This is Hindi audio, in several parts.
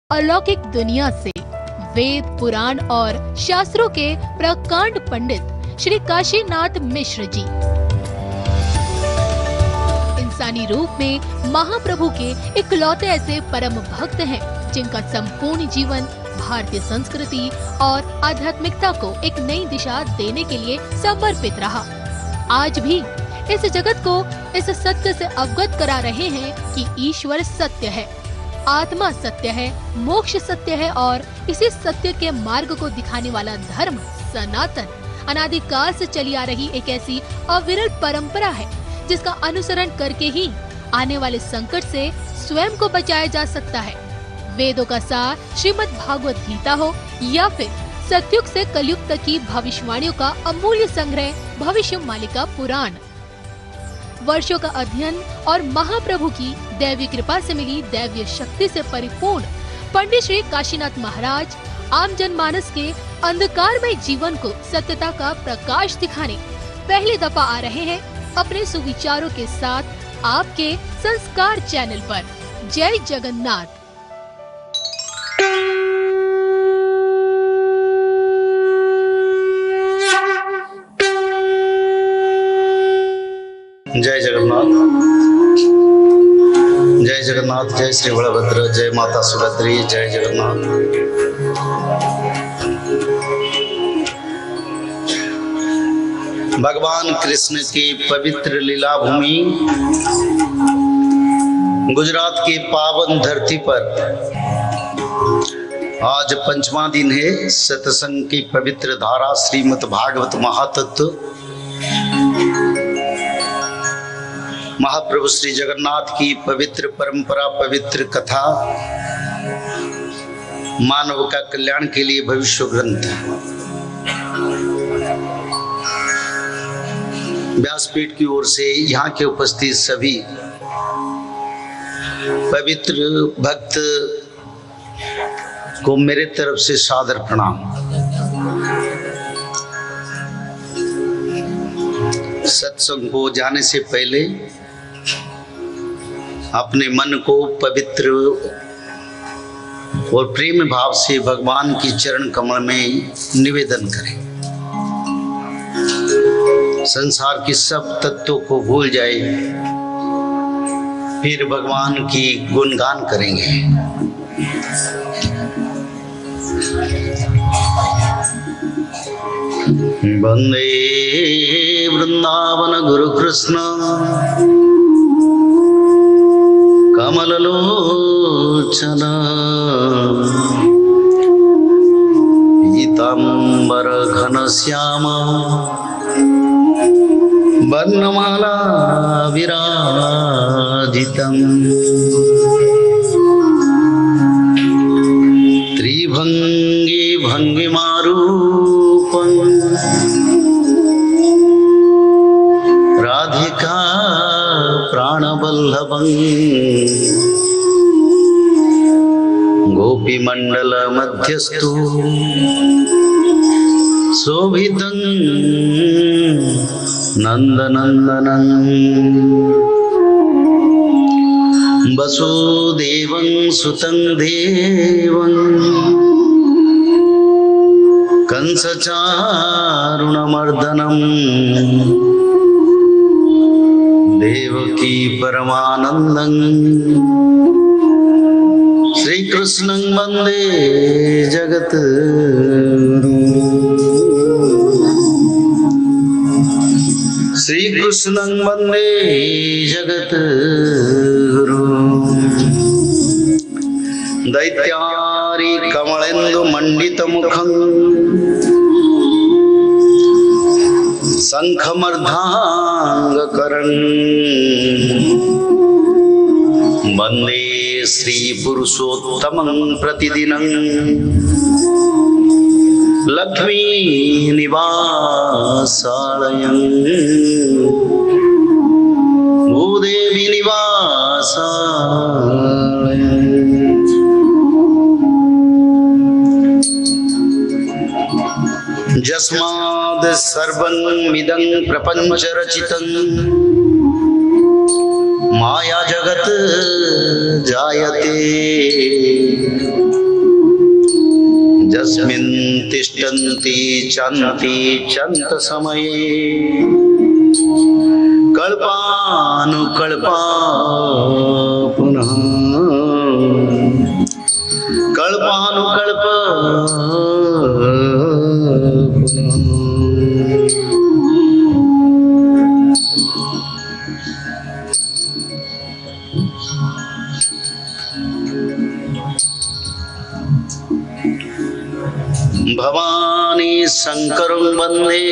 अलौकिक दुनिया से वेद, पुराण और शास्त्रों के प्रकांड पंडित श्री काशीनाथ मिश्र जी इंसानी रूप में महाप्रभु के इकलौते ऐसे परम भक्त हैं जिनका संपूर्ण जीवन भारतीय संस्कृति और आध्यात्मिकता को एक नई दिशा देने के लिए समर्पित रहा। आज भी इस जगत को इस सत्य से अवगत करा रहे हैं कि ईश्वर सत्य है, आत्मा सत्य है, मोक्ष सत्य है और इसी सत्य के मार्ग को दिखाने वाला धर्म सनातन अनादिकाल से चली आ रही एक ऐसी अविरल परंपरा है जिसका अनुसरण करके ही आने वाले संकट से स्वयं को बचाया जा सकता है। वेदों का सार श्रीमद् भागवत गीता हो या फिर सतयुग से कलयुग तक की भविष्यवाणियों का अमूल्य संग्रह भविष्य मालिका पुराण, वर्षों का अध्ययन और महाप्रभु की दैवीय कृपा से मिली दैवीय शक्ति से परिपूर्ण पंडित श्री काशीनाथ महाराज आम जनमानस के अंधकारमय जीवन को सत्यता का प्रकाश दिखाने पहली दफा आ रहे हैं अपने सुविचारों के साथ आपके संस्कार चैनल पर। जय जगन्नाथ। जय जगन्नाथ, जय जगन्नाथ, जय श्री बलभद्र, जय माता सुभद्री, जय जगन्नाथ। भगवान कृष्ण की पवित्र लीला भूमि गुजरात की पावन धरती पर आज पंचमा दिन है। सत्संग की पवित्र धारा श्रीमद् भागवत महातत्व महाप्रभु श्री जगन्नाथ की पवित्र परंपरा, पवित्र कथा, मानव का कल्याण के लिए भविष्य ग्रंथ। व्यासपीठ की ओर से यहाँ के उपस्थित सभी पवित्र भक्त को मेरे तरफ से सादर प्रणाम। सत्संग को जाने से पहले अपने मन को पवित्र और प्रेम भाव से भगवान की चरण कमल में निवेदन करें। संसार की सब तत्वों को भूल जाए, फिर भगवान की गुणगान करेंगे। वंदे वृंदावन गुरु कृष्ण कमललोचन पीतांबर घनश्याम वर्णमाला विराजितं त्रिभंगी भंगिमारूपं राधिका प्राणवल्लभं गोपीमंडल मध्यस्थो शोभितं नंदनंदनं वसुदेवं सुतं देवं कंसचारुणमर्दनं देवकी परमानंदं श्रीकृष्णं वन्दे जगद्गुरुं। श्रीकृष्णं वन्दे जगद्गुरुं। दैत्यारी कमलेन्दु मंडितमुखं शंखमर्धांगकरं वन्दे श्री पुरुषोत्तमं प्रतिदिनं लक्ष्मी निवासालयं भूदेवी निवासालयं। यस्माद् सर्वं मिदं प्रपंच रचितं माया जगत जायते तिष्ठन्ति चन्ति चन्त समये कल्पानुकल्पा पुनः कल्पानुकल्प भवानी शंकरं वंदे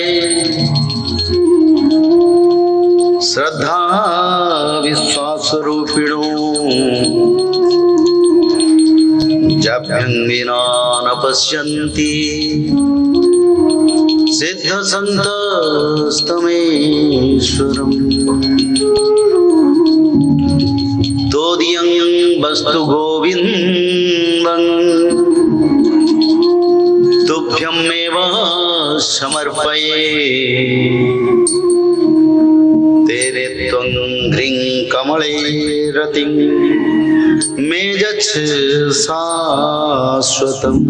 श्रद्धा विश्वास रूपिणो जभ्यं विना न पश्यन्ति सिद्ध संतस्तमेश्वरम् तोदियं वस्तु गोविन्दं तुभ्यमेव समर्पये तेरे त्वं घ्रीं कमले रतिं मे यच्छ शाश्वतम्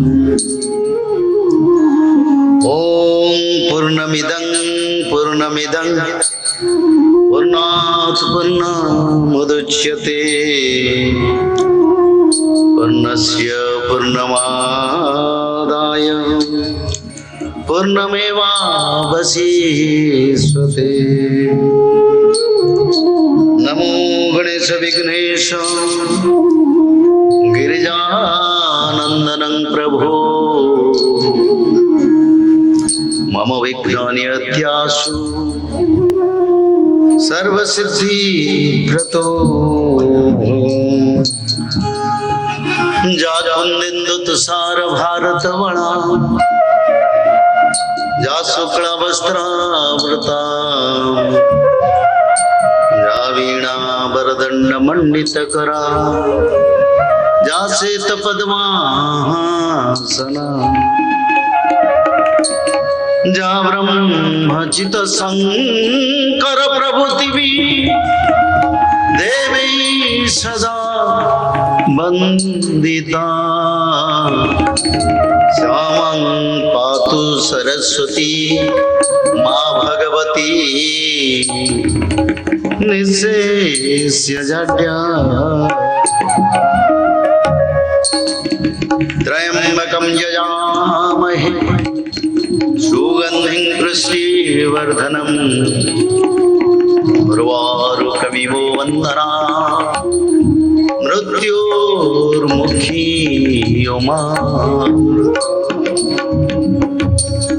ॐ पूर्णमिदं पूर्णात् पूर्णमुदच्यते पूर्णस्य पूर्णमादाय पूर्णमेवावशिष्यते। नमो गणेश विघ्नेश गिरिजानन्दनं प्रभो मम विघ्नान्यत्याशु सर्वसिद्धिप्रतो जागवन्दिन्दु तुषार भारतवणा जा शुक्ला वस्त्रावृता जा वीणा वरदण्ड मंडितकरा जा श्वेत पद्मासना जा ब्रह्मचित शंकर प्रभुतिवी देवी सदा वंदिता श्यामं पातु सरस्वती मां भगवती निःशेष्य जड्या त्र्यंबकं यजामहे सुगन्धिं पुष्टिवर्धनम् उर्वारुकमिवो वन्दना मृत्योर्मुखीयमामृता।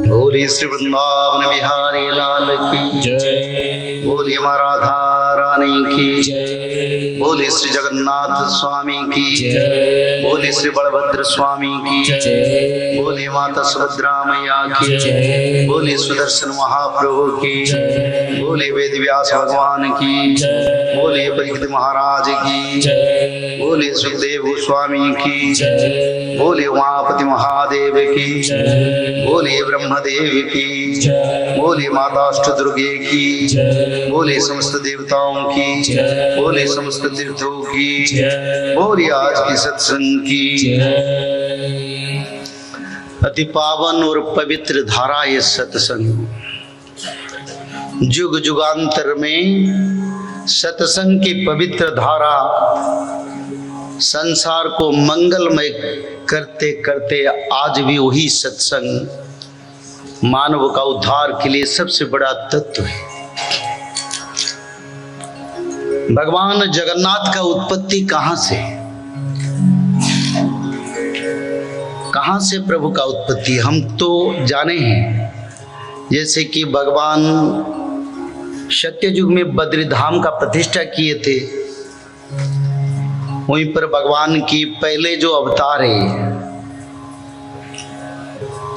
बोले श्री वृंदावन बिहारी लाल की जय, बोले माँ राधा रानी की जय, बोले श्री जगन्नाथ स्वामी की जय, बोले श्री बलभद्र स्वामी की जय, बोले माता सुभद्रा मैया की जय, बोले सुदर्शन महाप्रभु की जय, बोले वेद व्यास भगवान की जय, बोले परीक्षित महाराज की जय, बोले सुखदेव गोस्वामी की जय, बोले उमापति महादेव की जय, बोले ब्रह्मदेव की जय, बोले माता अष्टदुर्गे की जय, बोले समस्त देवताओं की जय, बोले समस्त तीर्थों की जय, बोले आज की सत्संग की जय। अति पावन और पवित्र धारा ये सत्संग, जुग जुगांतर में सत्संग की पवित्र धारा संसार को मंगलमय करते करते आज भी वही सत्संग मानव का उद्धार के लिए सबसे बड़ा तत्व है। भगवान जगन्नाथ का उत्पत्ति कहां से प्रभु का उत्पत्ति हम तो जाने हैं। जैसे कि भगवान सत्ययुग में बद्रीधाम का प्रतिष्ठा किए थे, वहीं पर भगवान की पहले जो अवतार है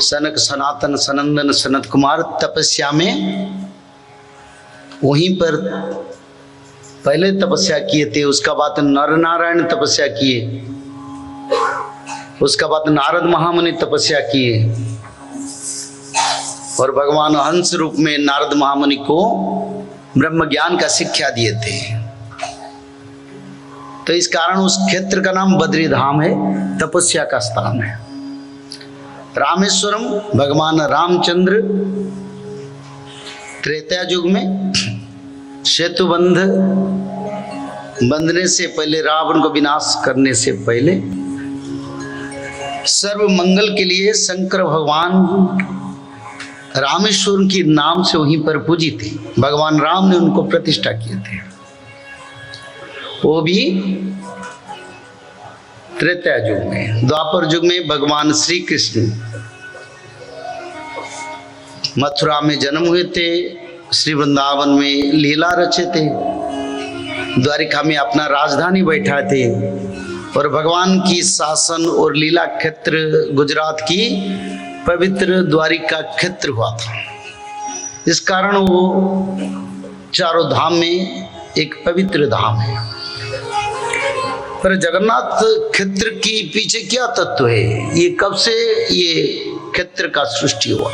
सनक सनातन सनंदन सनत कुमार तपस्या में वहीं पर पहले तपस्या किए थे। उसका बाद नर नारायण तपस्या किए, उसका बाद नारद महामुनि तपस्या किए और भगवान हंस रूप में नारद महामुनि को ब्रह्म ज्ञान का शिक्षा दिए थे। तो इस कारण उस क्षेत्र का नाम बद्रीधाम है, तपस्या का स्थान है। रामेश्वरम भगवान रामचंद्र त्रेता युग में सेतु बंधने से पहले, रावण को विनाश करने से पहले, सर्व मंगल के लिए शंकर भगवान रामेश्वर की नाम से वहीं पर पूजी थी। भगवान राम ने उनको प्रतिष्ठा किए थे। वो भी त्रेता युग में। द्वापर युग में भगवान श्री कृष्ण मथुरा में जन्म हुए थे, श्री वृंदावन में लीला रचे थे, द्वारिका में अपना राजधानी बैठा थे और भगवान की शासन और लीला क्षेत्र गुजरात की पवित्र द्वारिका क्षेत्र हुआ था। इस कारण वो चारों धाम में एक पवित्र धाम है। पर जगन्नाथ क्षेत्र की पीछे क्या तत्व है? ये कब से ये क्षेत्र का सृष्टि हुआ?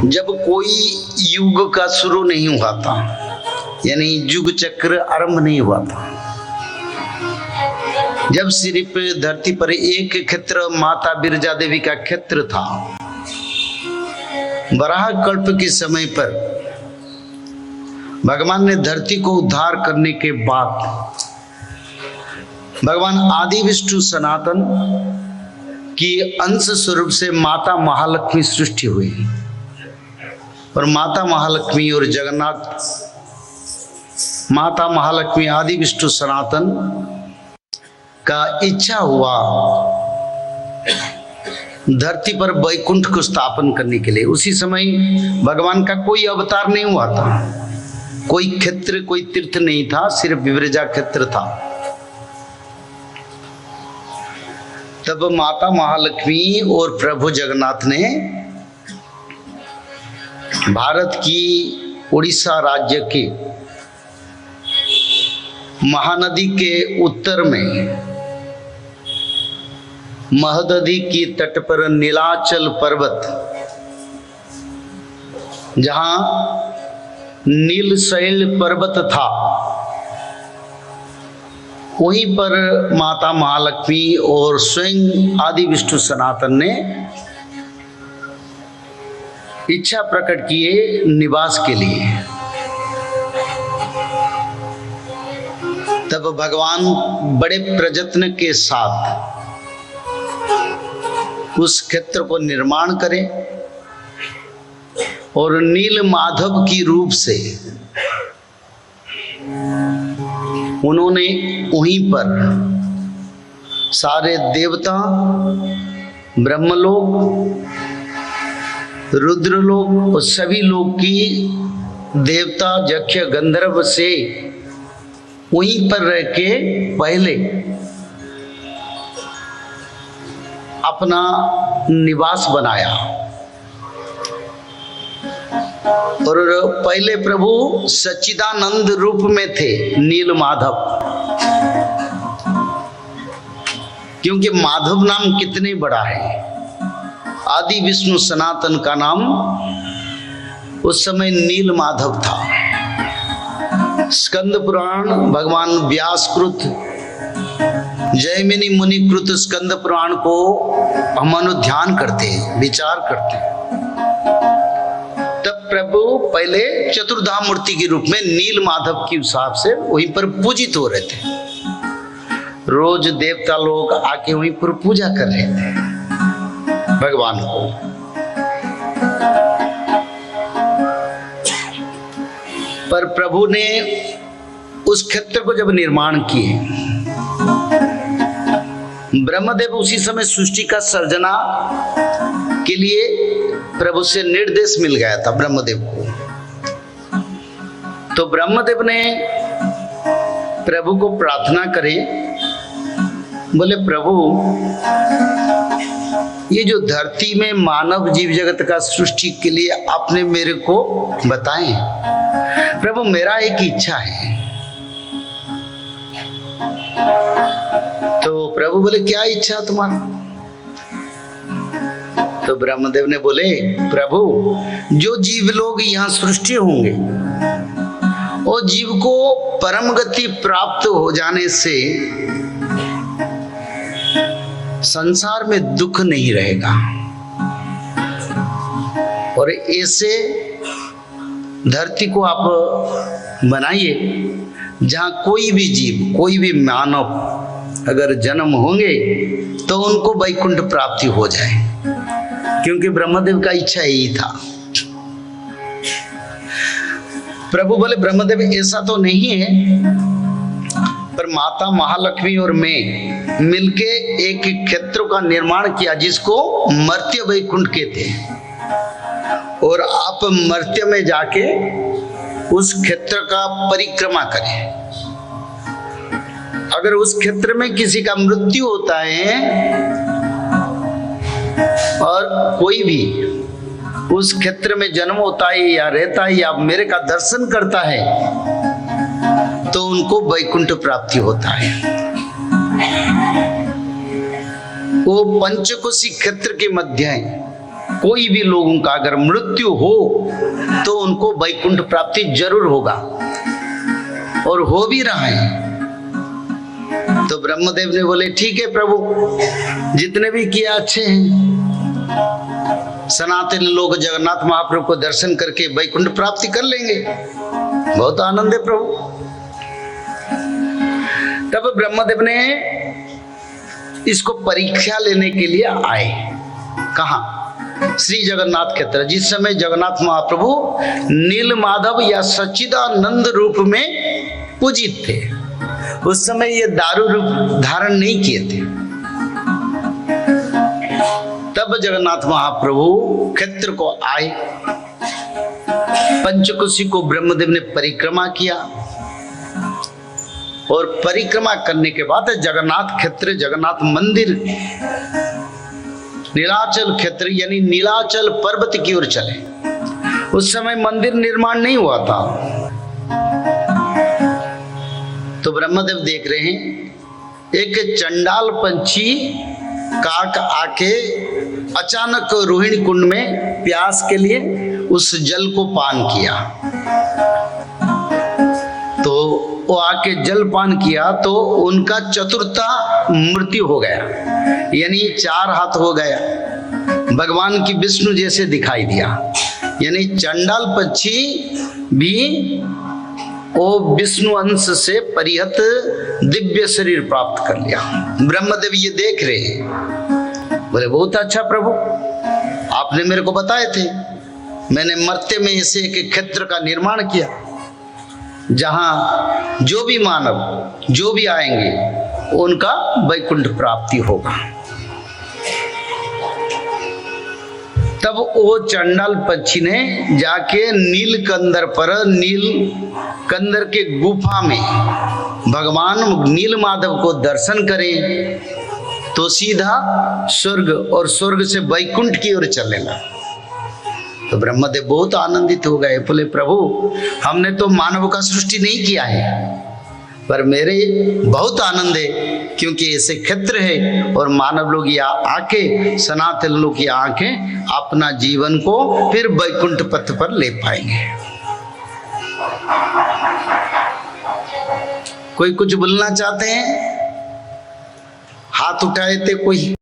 जब कोई युग का शुरू नहीं हुआ था, यानी युग चक्र आरंभ नहीं हुआ था, जब सिर्फ धरती पर एक क्षेत्र माता बिरजा देवी का क्षेत्र था, वराह कल्प के समय पर भगवान ने धरती को उद्धार करने के बाद भगवान आदि विष्णु सनातन की अंश स्वरूप से माता महालक्ष्मी सृष्टि हुई। और माता महालक्ष्मी और जगन्नाथ, माता महालक्ष्मी आदि विष्णु सनातन का इच्छा हुआ धरती पर वैकुंठ को स्थापन करने के लिए। उसी समय भगवान का कोई अवतार नहीं हुआ था, कोई क्षेत्र, कोई तीर्थ नहीं था, सिर्फ विव्रजा क्षेत्र था। तब माता महालक्ष्मी और प्रभु जगन्नाथ ने भारत की उड़ीसा राज्य के महानदी के उत्तर में महददी की तट पर नीलाचल पर्वत, जहां नीलशैल पर्वत था, वहीं पर माता महालक्ष्मी और स्वयं आदि विष्णु सनातन ने इच्छा प्रकट किए निवास के लिए। तब भगवान बड़े प्रयत्न के साथ उस क्षेत्र को निर्माण करें और नील माधव की रूप से उन्होंने वहीं पर सारे देवता, ब्रह्मलोक, रुद्रलोक और सभी लोग की देवता यक्ष गंधर्व से वहीं पर रह के पहले अपना निवास बनाया। और पहले प्रभु सच्चिदानंद रूप में थे, नील माधव, क्योंकि माधव नाम कितने बड़ा है। आदि विष्णु सनातन का नाम उस समय नील माधव था। स्कंद पुराण भगवान व्यासकृत जैमिनी मुनिकृत स्कंद पुराण को हम अनुध्यान करते हैं, विचार करते हैं। तब प्रभु पहले चतुर्धाम मूर्ति के रूप में नील माधव के हिसाब से वहीं पर पूजित हो रहे थे। रोज देवता लोग आके वहीं पर पूजा कर रहे थे भगवान को। पर प्रभु ने उस क्षेत्र को जब निर्माण किए, ब्रह्मदेव उसी समय सृष्टि का सर्जना के लिए प्रभु से निर्देश मिल गया था ब्रह्मदेव को। तो ब्रह्मदेव ने प्रभु को प्रार्थना करे, बोले प्रभु ये जो धरती में मानव जीव जगत का सृष्टि के लिए आपने मेरे को बताएं, प्रभु मेरा एक इच्छा है। तो प्रभु बोले क्या इच्छा तुम्हारा? तो ब्रह्मदेव ने बोले प्रभु जो जीव लोग यहाँ सृष्टि होंगे और जीव को परम गति प्राप्त हो जाने से संसार में दुख नहीं रहेगा। और ऐसे धरती को आप बनाइए जहां कोई भी जीव, कोई भी मानव अगर जन्म होंगे तो उनको वैकुंठ प्राप्ति हो जाए, क्योंकि ब्रह्मदेव का इच्छा यही था। प्रभु बोले ब्रह्मदेव ऐसा तो नहीं है, पर माता महालक्ष्मी और मैं मिलके एक क्षेत्र का निर्माण किया जिसको मर्त्य वैकुंठ कहते हैं, और आप मर्त्य में जाके उस क्षेत्र का परिक्रमा करें। अगर उस क्षेत्र में किसी का मृत्यु होता है और कोई भी उस क्षेत्र में जन्म होता है या रहता है या मेरे का दर्शन करता है तो उनको वैकुंठ प्राप्ति होता है। वो पंचकोशी क्षेत्र के मध्य है। कोई भी लोगों का अगर मृत्यु हो तो उनको वैकुंठ प्राप्ति जरूर होगा, और हो भी रहा है। तो ब्रह्मदेव ने बोले ठीक है प्रभु, जितने भी किया अच्छे हैं। सनातन लोग जगन्नाथ महाप्रभु को दर्शन करके वैकुंठ प्राप्ति कर लेंगे। बहुत आनंद है प्रभु। तब ब्रह्मदेव ने इसको परीक्षा लेने के लिए आए। कहा? श्री जगन्नाथ क्षेत्र। जिस समय जगन्नाथ महाप्रभु नील माधव या सच्चिदानंद रूप में पूजित थे, उस समय ये दारू रूप धारण नहीं किए थे। तब जगन्नाथ महाप्रभु क्षेत्र को आए। पंचकोशी को ब्रह्मदेव ने परिक्रमा किया, और परिक्रमा करने के बाद जगन्नाथ क्षेत्र, जगन्नाथ मंदिर, नीलाचल क्षेत्र यानी नीलाचल पर्वत की ओर चले। उस समय मंदिर निर्माण नहीं हुआ था। तो ब्रह्मदेव देख रहे हैं एक चंडाल पंछी काक आके अचानक रोहिणी कुंड में प्यास के लिए उस जल को पान किया। तो वो आके जल पान किया तो उनका चतुर्था मृत्यु हो गया, यानी 4 हाथ हो गया, भगवान की विष्णु जैसे दिखाई दिया। यानी चंडाल पक्षी भी वो विष्णु अंश से परिहत दिव्य शरीर प्राप्त कर लिया। ब्रह्मदेव ये देख रहे हैं, बोले बहुत अच्छा प्रभु, आपने मेरे को बताए थे। मैंने मर्त्य में ऐसे एक क्षेत्र का निर्माण किया जहां जो भी मानव, जो भी आएंगे उनका वैकुंठ प्राप्ति होगा। तब वो चंडाल पक्षी ने जाके नीलकंदर पर, नीलकंदर के गुफा में भगवान नील माधव को दर्शन करें तो सीधा स्वर्ग, और स्वर्ग से वैकुंठ की ओर चलने लगा। तो ब्रह्मदेव बहुत आनंदित हो गए। बोले प्रभु, हमने तो मानव का सृष्टि नहीं किया है, पर मेरे बहुत आनंद है क्योंकि ऐसे क्षेत्र है और मानव लोग यहाँ आके, सनातन लोग यहाँ आके अपना जीवन को फिर वैकुंठ पथ पर ले पाएंगे। कोई कुछ बोलना चाहते हैं? हाथ उठाए थे कोई?